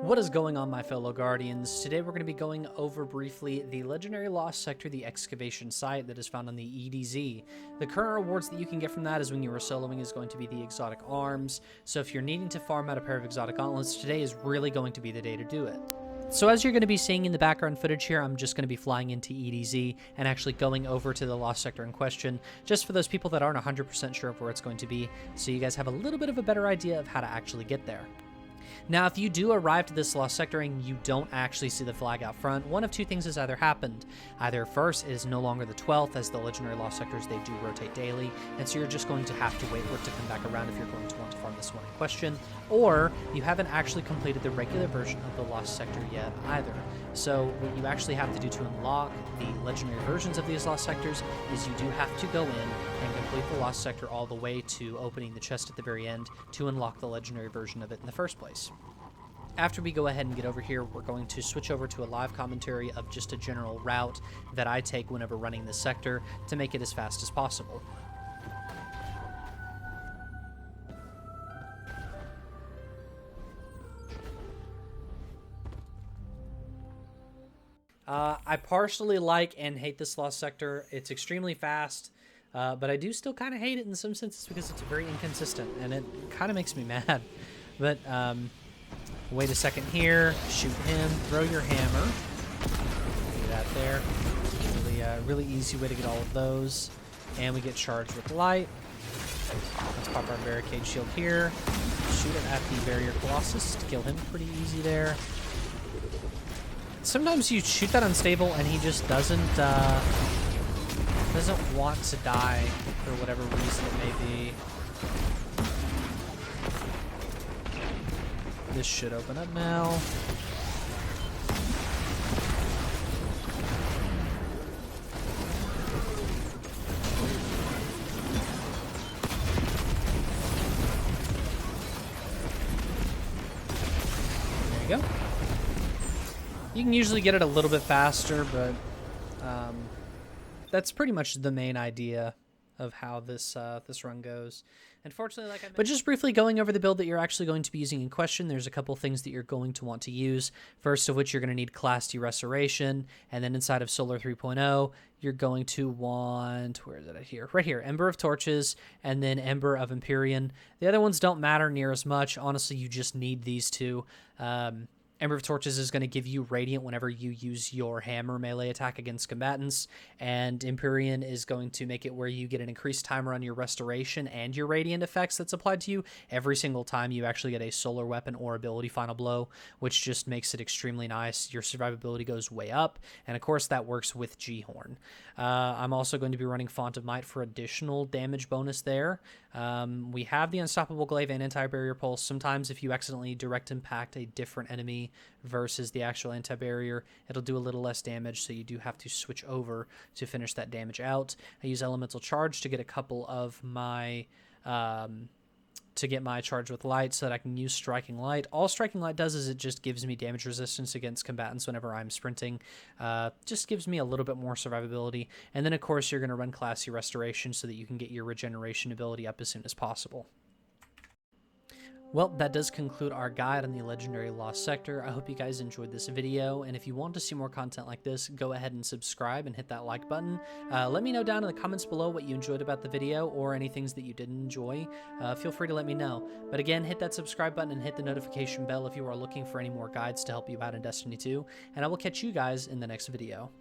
What is going on, my fellow Guardians? Today we're going to be going over briefly the legendary Lost Sector, the excavation site that is found on the EDZ. The current rewards that you can get from that is when you are soloing is going to be the exotic arms, so if you're needing to farm out a pair of exotic gauntlets, today is really going to be the day to do it. So as you're going to be seeing in the background footage here, I'm just going to be flying into EDZ and actually going over to the Lost Sector in question, just for those people that aren't 100% sure of where it's going to be, so you guys have a little bit of a better idea of how to actually get there. Now, if you do arrive to this Lost Sector and you don't actually see the flag out front, one of two things has either happened. Either first, it is no longer the 12th, as the legendary Lost Sectors, they do rotate daily, and so you're just going to have to wait for it to come back around if you're going to want to farm this one in question, or you haven't actually completed the regular version of the Lost Sector yet either. So what you actually have to do to unlock the legendary versions of these Lost Sectors is you do have to go in and complete the Lost Sector all the way to opening the chest at the very end to unlock the legendary version of it in the first place. After we go ahead and get over here, we're going to switch over to a live commentary of just a general route that I take whenever running this sector to make it as fast as possible. I partially like and hate this Lost Sector. It's extremely fast, but I do still kind of hate it in some senses because it's very inconsistent, and it kind of makes me mad. But, wait a second here, shoot him, throw your hammer. Do that there. Really easy way to get all of those. And we get charged with light. Let's pop our barricade shield here. Shoot it at the barrier colossus to kill him pretty easy there. Sometimes you shoot that unstable and he just doesn't want to die for whatever reason it may be. This should open up now. There you go. You can usually get it a little bit faster, but that's pretty much the main idea of how this run goes. Unfortunately, like I mentioned, but just briefly going over the build that you're actually going to be using in question, there's a couple things that you're going to want to use. First of which, you're going to need Class D Restoration, and then inside of Solar 3.0, you're going to want, where is it here? Right here, Ember of Torches, and then Ember of Empyrean. The other ones don't matter near as much. Honestly, you just need these two. Ember of Torches is going to give you Radiant whenever you use your hammer melee attack against combatants, and Empyrean is going to make it where you get an increased timer on your restoration and your Radiant effects that's applied to you every single time you actually get a solar weapon or ability final blow, which just makes it extremely nice. Your survivability goes way up, and of course that works with G-Horn. I'm also going to be running Font of Might for additional damage bonus there. We have the Unstoppable Glaive and Anti-Barrier Pulse. Sometimes if you accidentally direct impact a different enemy versus the actual anti-barrier, it'll do a little less damage, so you do have to switch over to finish that damage out. I use Elemental Charge to get a couple of my to get my charge with light so that I can use Striking Light. All Striking Light does is it just gives me damage resistance against combatants whenever I'm sprinting. Just gives me a little bit more survivability. And then of course you're going to run Class C Restoration so that you can get your regeneration ability up as soon as possible. Well, that does conclude our guide on the legendary Lost Sector. I hope you guys enjoyed this video, and if you want to see more content like this, go ahead and subscribe and hit that like button. Let me know down in the comments below what you enjoyed about the video or any things that you didn't enjoy. Feel free to let me know. But again, hit that subscribe button and hit the notification bell if you are looking for any more guides to help you out in Destiny 2, and I will catch you guys in the next video.